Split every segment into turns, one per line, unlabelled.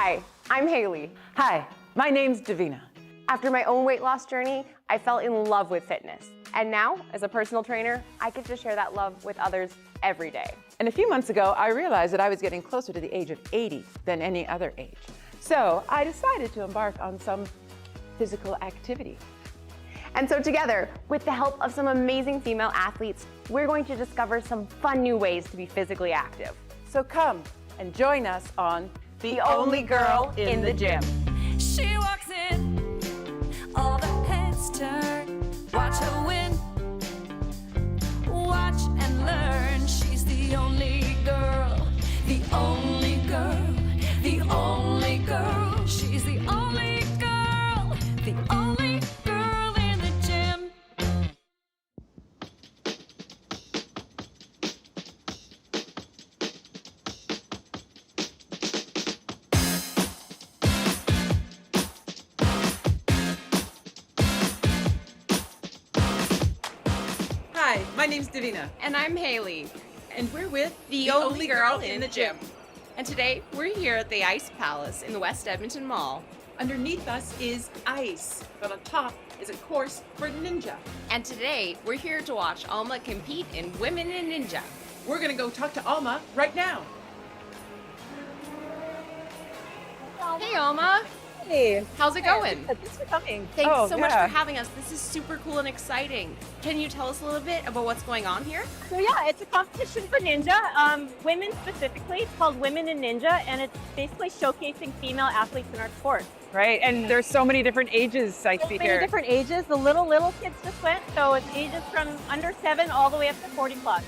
Hi, I'm Hailey.
Hi, my name's Davina.
After my own weight loss journey, I fell in love with fitness. And now, as a personal trainer, I get to share that love with others every day.
And a few months ago, I realized that I was getting closer to the age of 80 than any other age. So I decided to embark on some physical activity.
And so together, with the help of some amazing female athletes, we're going to discover some fun new ways to be physically active.
So come and join us on The Only Girl in the Gym.
She walks in, all the heads turn. Watch her win, watch and learn. She's the only girl, the only girl, the only girl. She's the only girl, the only girl in the gym.
Hi, my name's Davina,
And I'm Hailey,
and we're with
the only girl in the gym. And today, we're here at the Ice Palace in the West Edmonton Mall.
Underneath us is ice, but on top is a course for ninja.
And today, we're here to watch Alma compete in Women in Ninja.
We're gonna go talk to Alma right now.
Hey, Alma.
Hey,
How's it going?
thanks for coming.
Thanks
Oh,
so much
yeah.
for having us. This is super cool and exciting. Can you tell us a little bit about what's going on here?
So yeah, it's a competition for ninja, women specifically. It's called Women in Ninja, and it's basically showcasing female athletes in our sport.
Right, and there's so many different ages I
So
see
many
here.
different ages. The little kids just went, so it's ages from under 7 all the way up to 40 plus.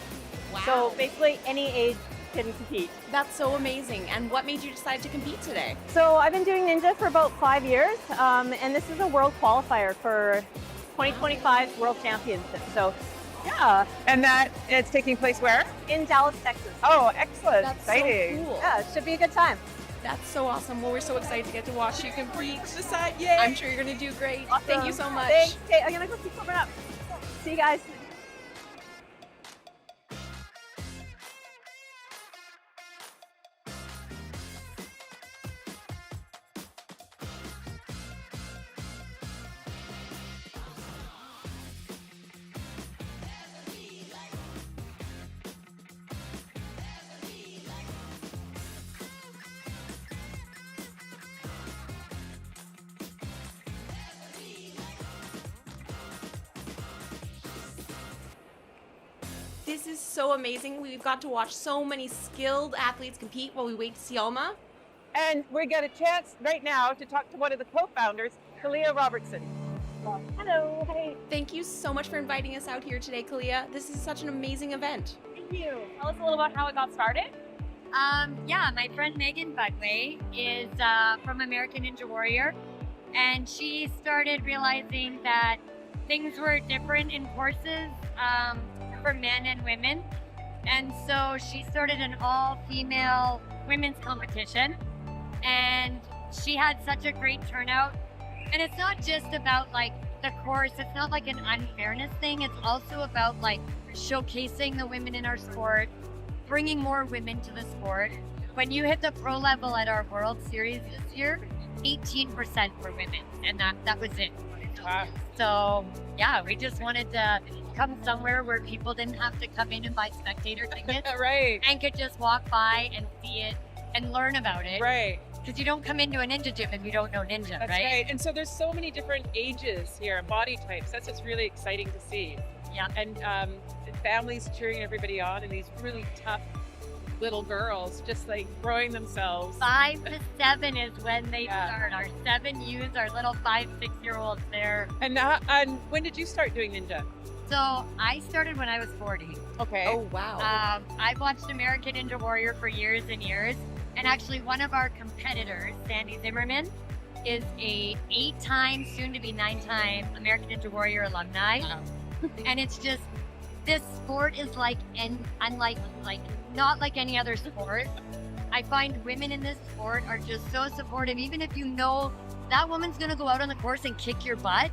Wow.
So basically any age can compete.
That's so amazing. And what made you decide to compete today?
So I've been doing ninja for about 5 years, and this is a world qualifier for 2025 World Championship. So yeah,
And that it's taking place where?
in Dallas, Texas.
Oh, excellent,
That's
exciting.
so cool.
Yeah, it should be a good time.
That's so awesome. Well, we're so excited to get to watch you compete.
Reach the side, yay!
I'm sure you're going to do great. Thank you so much.
Thanks. Okay, I'm gonna go keep warming up. See you guys.
This is so amazing. We've got to watch so many skilled athletes compete while we wait to see Alma.
And we get a chance right now to talk to one of the co-founders, Kalia Robertson.
Hello. Hey.
Thank you so much for inviting us out here today, Kalia. This is such an amazing event.
Thank you. Tell us a little about how it got started.
Yeah, my friend Megan Budway is from American Ninja Warrior, and she started realizing that things were different in courses for men and women, and so she started an all-female women's competition, and she had such a great turnout. And it's not just about like the course, it's not like an unfairness thing, it's also about like showcasing the women in our sport, bringing more women to the sport. When you hit the pro level at our World Series this year, 18% were women, and that was it.
Wow.
So yeah, we just wanted to come somewhere where people didn't have to come in and buy spectator tickets
Right,
and could just walk by and see it and learn about it.
right.
Because you don't come into a ninja gym if you don't know ninja,
That's right. And so there's so many different ages here, body types. That's what's really exciting to see.
Yeah.
And families cheering everybody on, and these really tough little girls just like throwing themselves.
5 to 7 is when they
Yeah.
start. Our 7Us, our little 5, 6-year-olds there.
And when did you start doing ninja?
So I started when I was 40.
Okay.
Oh, wow.
I've watched American Ninja Warrior for years and years. And actually one of our competitors, Sandy Zimmerman, is a 8-time, soon to be 9-time American Ninja Warrior alumni. And it's just, this sport is like, not like any other sport. I find women in this sport are just so supportive. Even if you know that woman's gonna go out on the course and kick your butt,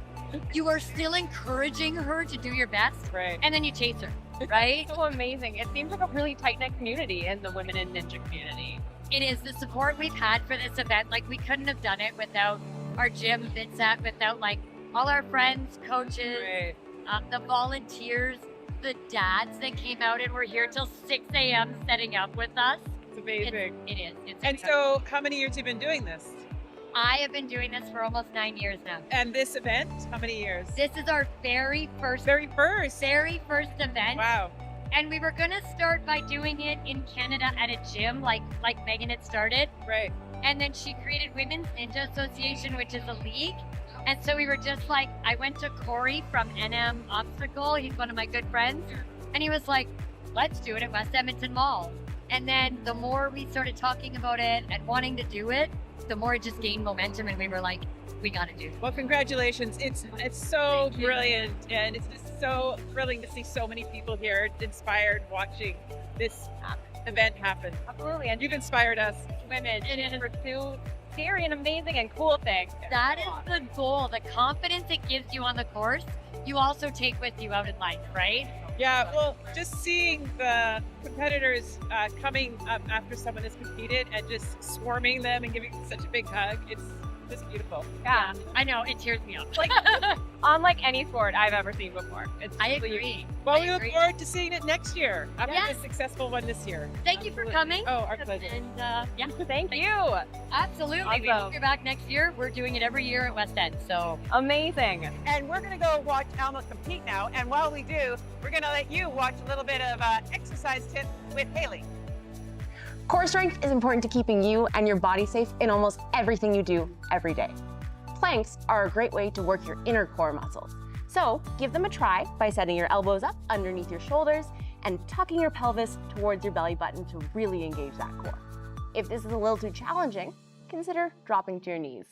you are still encouraging her to do your best,
Right.
and then you chase her, right?
So amazing. It seems like a really tight-knit community in the Women in Ninja community.
It is the support we've had for this event. Like, we couldn't have done it without our gym, Fitset, without like all our friends, coaches, the volunteers, the dads that came out and were here till 6 a.m. setting up with us.
It's amazing.
It is. It's
And
incredible.
so, how many years have you been doing this?
I have been doing this for almost 9 years now.
And this event, how many years?
This is our very first event.
Wow.
And we were gonna start by doing it in Canada at a gym, like Megan had started.
Right.
And then she created Women's Ninja Association, which is a league. And so we were just like, I went to Corey from NM Obstacle. He's one of my good friends. And he was like, let's do it at West Edmonton Mall. And then the more we started talking about it and wanting to do it, the more it just gained momentum. And we were like, we gotta do it.
Well, congratulations. It's so brilliant, and it's just so thrilling to see so many people here inspired watching this event happen.
Absolutely. And
You've inspired us.
women to pursue scary and amazing and cool things.
That is the goal. The confidence it gives you on the course, you also take with you out in life, right?
Yeah, well, just seeing the competitors coming up after someone has competed and just swarming them and giving them such a big hug, it's just beautiful.
Yeah.
I know, it tears me up.
Like, unlike any sport I've ever seen before. It's
I
really
agree.
Well,
I
we look
agree.
forward to seeing it next year after
Yes.
the successful one this year.
Thank you for coming.
Oh, our pleasure.
And yeah,
Thank you.
absolutely. We
Awesome.
hope you're back next year. We're doing it every year at West End. So
Amazing.
And we're gonna go watch Alma compete now. And while we do, we're gonna let you watch a little bit of exercise tips with Hailey.
Core strength is important to keeping you and your body safe in almost everything you do every day. Planks are a great way to work your inner core muscles. So give them a try by setting your elbows up underneath your shoulders and tucking your pelvis towards your belly button to really engage that core. If this is a little too challenging, consider dropping to your knees.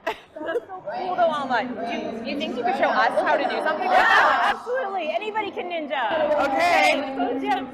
Cool though, Alma. Do you think you could show us how to do something like that? Absolutely. Anybody can ninja.
Okay.
Let's go to the gym.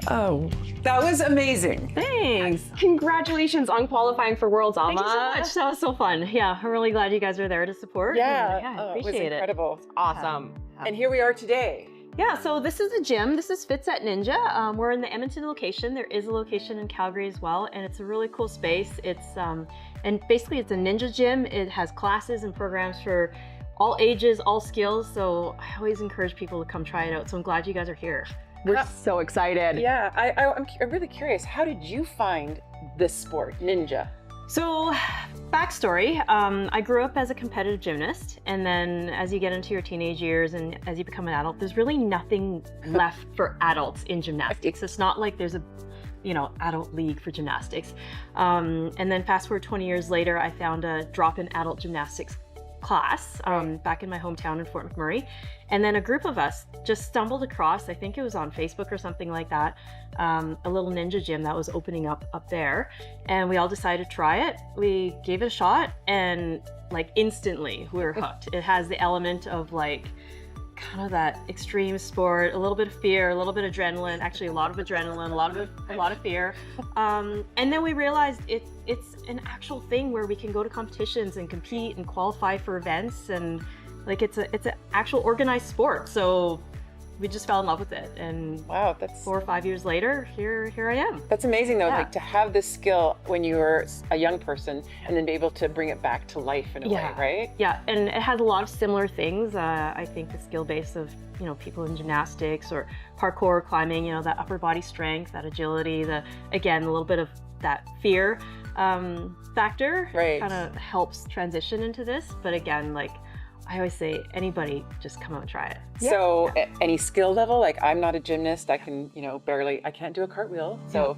Oh, that was amazing.
Thanks.
Congratulations on qualifying for Worlds, Alma.
Thank you so much. That was so fun. Yeah, I'm really glad you guys are there to support.
Yeah,
I
oh, it was
appreciate it.
incredible.
Awesome.
And here we are today.
Yeah, so this is the gym. This is Fitset Ninja. We're in the Edmonton location. There is a location in Calgary as well, and it's a really cool space. It's and basically it's a ninja gym. It has classes and programs for all ages, all skills. So I always encourage people to come try it out. So I'm glad you guys are here.
We're so excited.
Yeah, I'm really curious. How did you find this sport, ninja?
So, backstory, I grew up as a competitive gymnast, and then as you get into your teenage years and as you become an adult, there's really nothing left for adults in gymnastics. It's not like there's a, adult league for gymnastics. And then fast forward 20 years later, I found a drop-in adult gymnastics class back in my hometown in Fort McMurray. And then a group of us just stumbled across, I think it was on Facebook or something like that, a little ninja gym that was opening up there. And we all decided to try it. We gave it a shot and like instantly we were hooked. It has the element of like kind of that extreme sport, a little bit of fear, a little bit of adrenaline, actually a lot of adrenaline, a lot of fear. And then we realized it's an actual thing where we can go to competitions and compete and qualify for events, and like it's an actual organized sport. So we just fell in love with it, and
Wow, that's
4 or 5 years later, here I am.
That's amazing though,
Yeah.
like to have this skill when you were a young person and then be able to bring it back to life in a way, right?
Yeah, and it has a lot of similar things. I think the skill base of, you know, people in gymnastics or parkour, climbing, you know, that upper body strength, that agility, again, a little bit of that fear factor
Right.
kind of helps transition into this. But again, like I always say, anybody just come out and try it.
So any skill level, like I'm not a gymnast, I can, you know, I can't do a cartwheel. So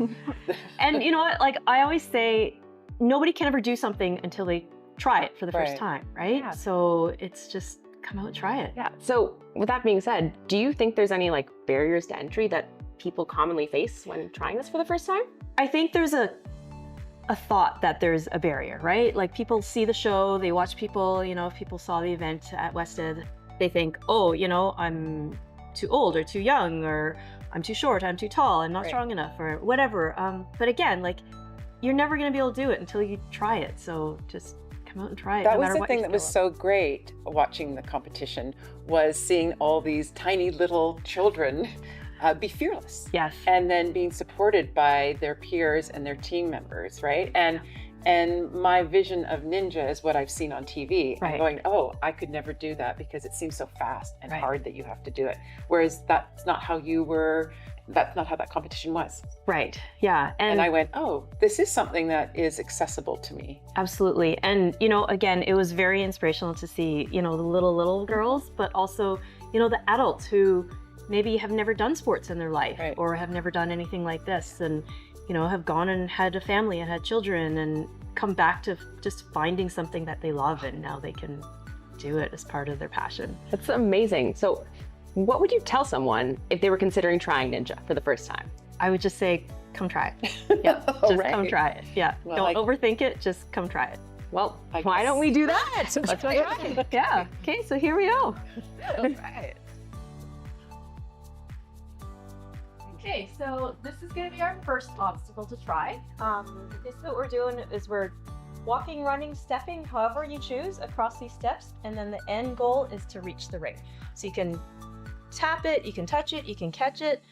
And you know what, like I always say, nobody can ever do something until they try it for the first
Right.
time, right?
Yeah.
So it's just come out and try it.
Yeah. So with that being said, do you think there's any like barriers to entry that people commonly face when trying this for the first time?
I think there's a thought that there's a barrier, right? Like people see the show, they watch people, you know, if people saw the event at West Ed, they think, oh, you know, I'm too old or too young, or I'm too short, I'm too tall, I'm not
Right.
strong enough, or whatever. But again, like you're never gonna be able to do it until you try it. So just come out and try it.
that
no
was
matter
the
what
thing
you
that was
feel.
so great watching the competition, was seeing all these tiny little children be fearless.
Yes.
And then being supported by their peers and their team members, right? And my vision of ninja is what I've seen on TV.
Right.
And going, oh, I could never do that because it seems so fast and
Right.
hard that you have to do it. Whereas that's not how that's not how that competition was.
Right. Yeah.
And I went, oh, this is something that is accessible to me.
Absolutely. And, you know, again, it was very inspirational to see, you know, the little girls, but also, you know, the adults who maybe have never done sports in their life
Right.
or have never done anything like this, and, you know, have gone and had a family and had children and come back to just finding something that they love, and now they can do it as part of their passion.
That's amazing. So what would you tell someone if they were considering trying ninja for the first time?
I would just say, come try it. Yeah, just come
Right.
try it. Yeah,
Well,
don't overthink it, just come try it.
Well,
I
why
guess-
don't we do that? Let's try it.
Yeah, okay, so here we go.
Right.
Okay, so this is going to be our first obstacle to try. Basically what we're doing is we're walking, running, stepping, however you choose, across these steps, and then the end goal is to reach the ring. So you can tap it, you can touch it, you can catch it,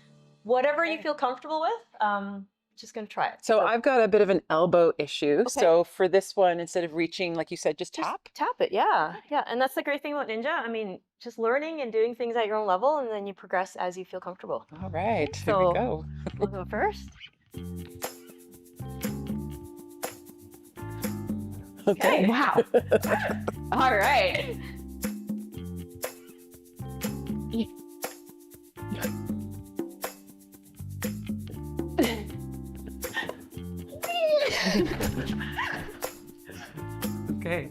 whatever you feel comfortable with. Just going to try it.
So I've got a bit of an elbow issue. So for this one, instead of reaching, like you said, just tap.
Tap it, yeah. Yeah, and that's the great thing about ninja. I mean, just learning and doing things at your own level, and then you progress as you feel comfortable.
All right, here
So-
we go.
We'll go first.
Okay.
Wow. All right.
Okay.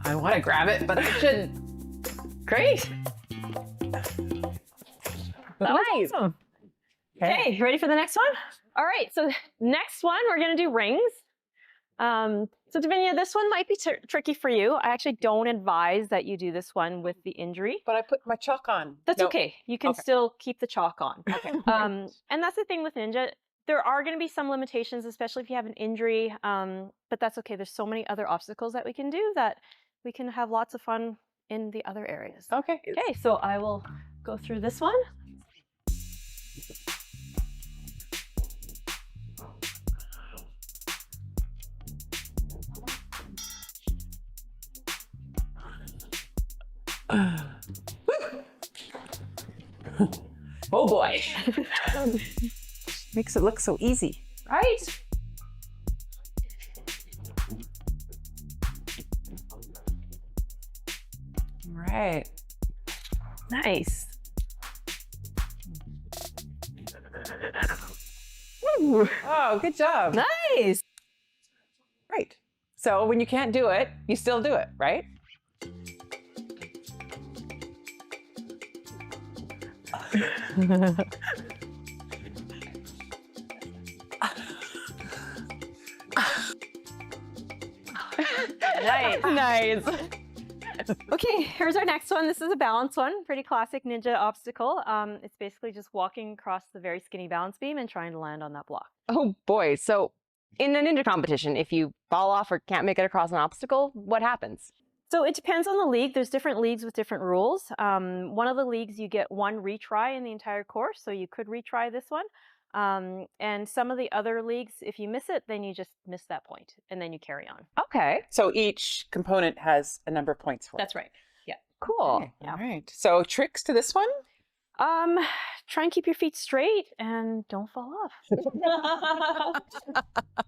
I want to grab it, but I shouldn't. Great.
That was awesome. Okay, you ready for the next one? All right, so next one, we're gonna do rings. So Davina, this one might be tricky for you. I actually don't advise that you do this one with the injury.
But I put my chalk on.
That's
No.
okay. You can
Okay.
still keep the chalk on.
Okay.
And that's the thing with ninja. There are going to be some limitations, especially if you have an injury, but that's okay. There's so many other obstacles that we can do that we can have lots of fun in the other areas.
Okay.
Okay, so I will go through this one.
Oh boy.
Makes it look so easy.
Right?
Right.
Nice.
Oh, good job.
Nice.
Right. So when you can't do it, you still do it, right?
Nice.
Nice.
Okay, here's our next one. This is a balance one, pretty classic ninja obstacle. It's basically just walking across the very skinny balance beam and trying to land on that block.
Oh boy. So in a ninja competition, if you fall off or can't make it across an obstacle, what happens?
So it depends on the league. There's different leagues with different rules. One of the leagues, you get one retry in the entire course, so you could retry this one. And some of the other leagues, if you miss it, then you just miss that point, and then you carry on.
Okay.
So each component has a number of points for it.
That's right. Yeah.
Cool.
Okay, all right. So tricks to this one?
Try and keep your feet straight and don't fall off.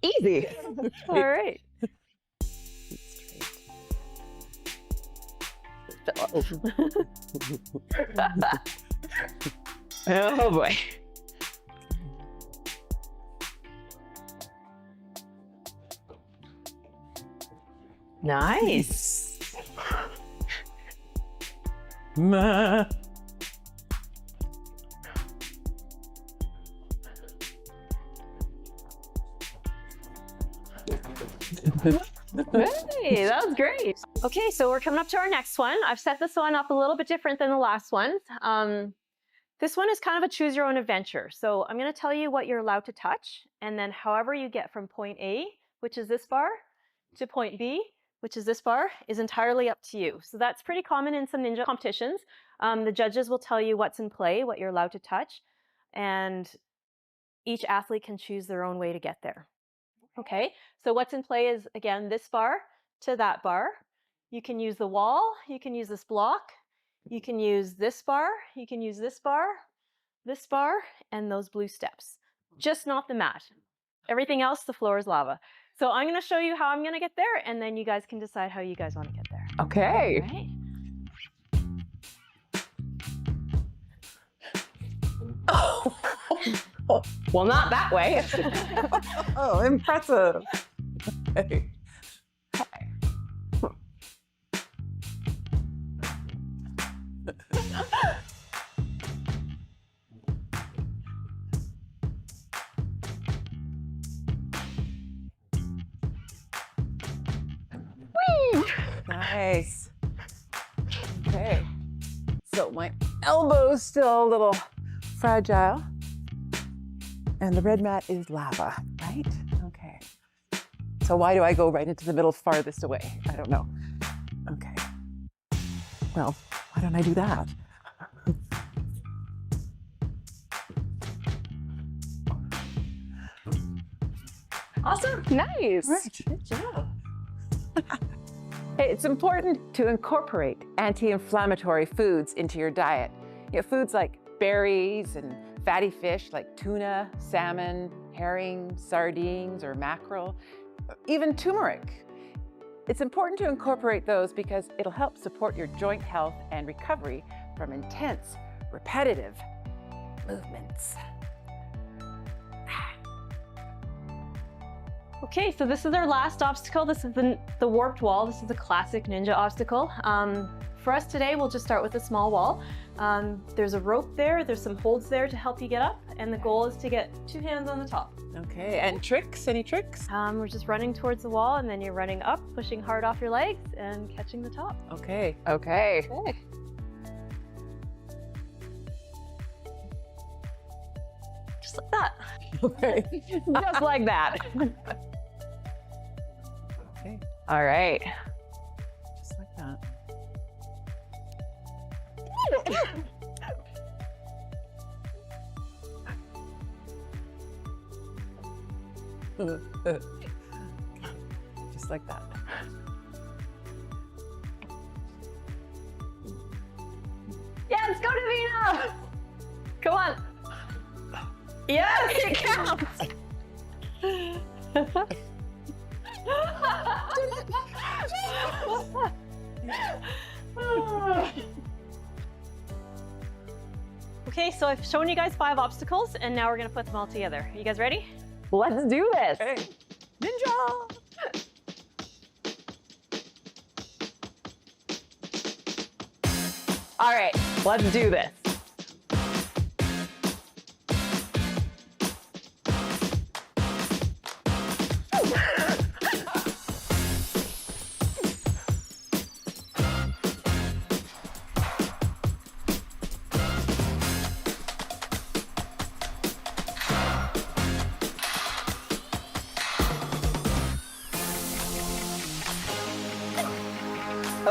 Easy.
All right.
Oh boy.
Nice.
Hey, that was great. Okay, so we're coming up to our next one. I've set this one up a little bit different than the last ones. This one is kind of a choose your own adventure. So I'm going to tell you what you're allowed to touch, and then however you get from point A, which is this bar, to point B, which is this bar, is entirely up to you. So that's pretty common in some ninja competitions. The judges will tell you what's in play, what you're allowed to touch, and each athlete can choose their own way to get there. Okay, so what's in play is, again, this bar to that bar. You can use the wall, you can use this block, you can use this bar, you can use this bar, and those blue steps. Just not the mat. Everything else, the floor is lava. So I'm going to show you how I'm going to get there, and then you guys can decide how you guys want to get there.
Okay.
All right?
Well, not that way.
Oh, impressive. Okay. Nice. Okay. So my elbow's still a little fragile. And the red mat is lava, right? Okay. So why do I go right into the middle farthest away? I don't know. Okay. Well, why don't I do that?
Awesome. Nice.
Right.
Good job.
It's important to incorporate anti-inflammatory foods into your diet. You know, foods like berries and fatty fish like tuna, salmon, herring, sardines, or mackerel, even turmeric. It's important to incorporate those because it'll help support your joint health and recovery from intense, repetitive movements.
Okay, so this is our last obstacle. This is the warped wall. This is a classic ninja obstacle. For us today, we'll just start with a small wall. There's a rope there, there's some holds there to help you get up, and the goal is to get 2 hands on the top.
Okay, and tricks? Any tricks?
We're just running towards the wall, and then you're running up, pushing hard off your legs, and catching the top.
Okay.
Okay.
Okay. Just like that.
Okay.
Just like that.
Okay,
All right.
just like that. Just like that.
Yes, go Davina! Come on. Yes, it counts.
Okay, so I've shown you guys 5 obstacles, and now we're gonna put them all together. Are you guys ready?
Let's do this.
Hey. Ninja!
All right, let's do this.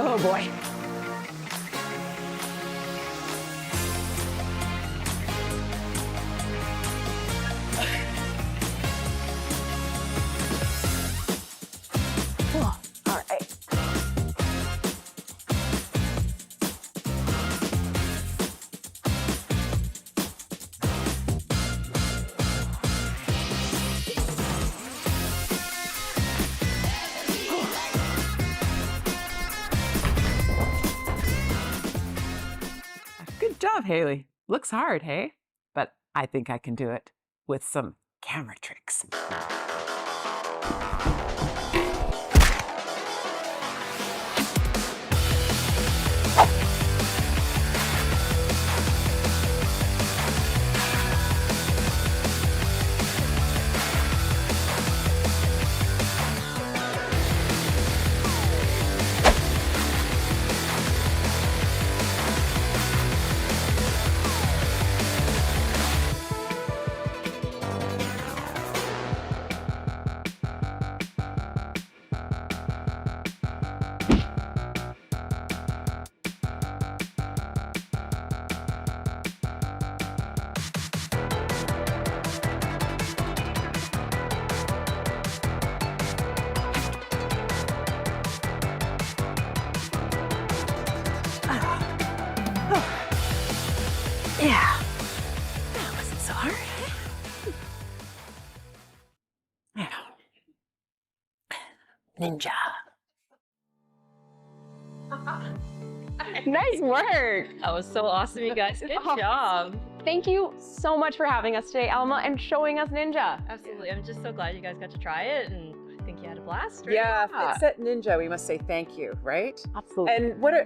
Oh boy. All right.
Good job, Hailey. Looks hard, hey? But I think I can do it with some camera tricks.
Yeah.
That wasn't so hard. Yeah.
Ninja. Nice work.
That was so awesome, you guys. Good
Oh.
job.
Thank you so much for having us today, Alma, and showing us Ninja.
Absolutely. I'm just so glad you guys got to try it, and I think you had a blast. Right?
Yeah, Fitset Ninja, we must say thank you, right?
Absolutely.
And what are,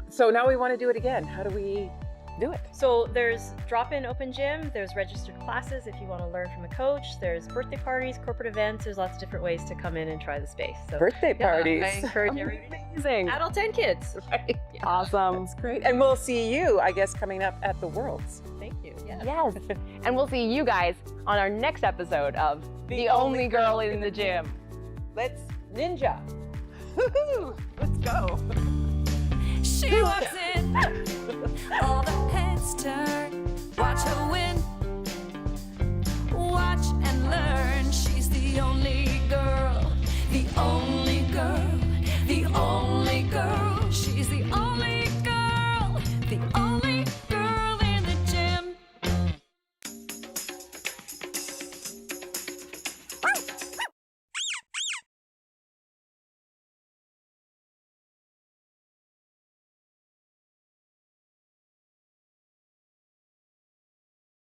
so now we want to do it again. How do we do it?
So there's drop-in open gym, there's registered classes if you want to learn from a coach, there's birthday parties, corporate events, there's lots of different ways to come in and try the space. So
Birthday parties.
I encourage everybody.
Amazing.
Adults and kids.
Right.
Awesome.
That's great. And we'll see you, I guess, coming up at the Worlds.
Thank you. Yeah.
Yes. And we'll see you guys on our next episode of The Only Girl in the Gym.
Let's ninja. Woohoo! Let's go.
She walks in, all the heads turn. Watch her win. Watch and learn. She's the only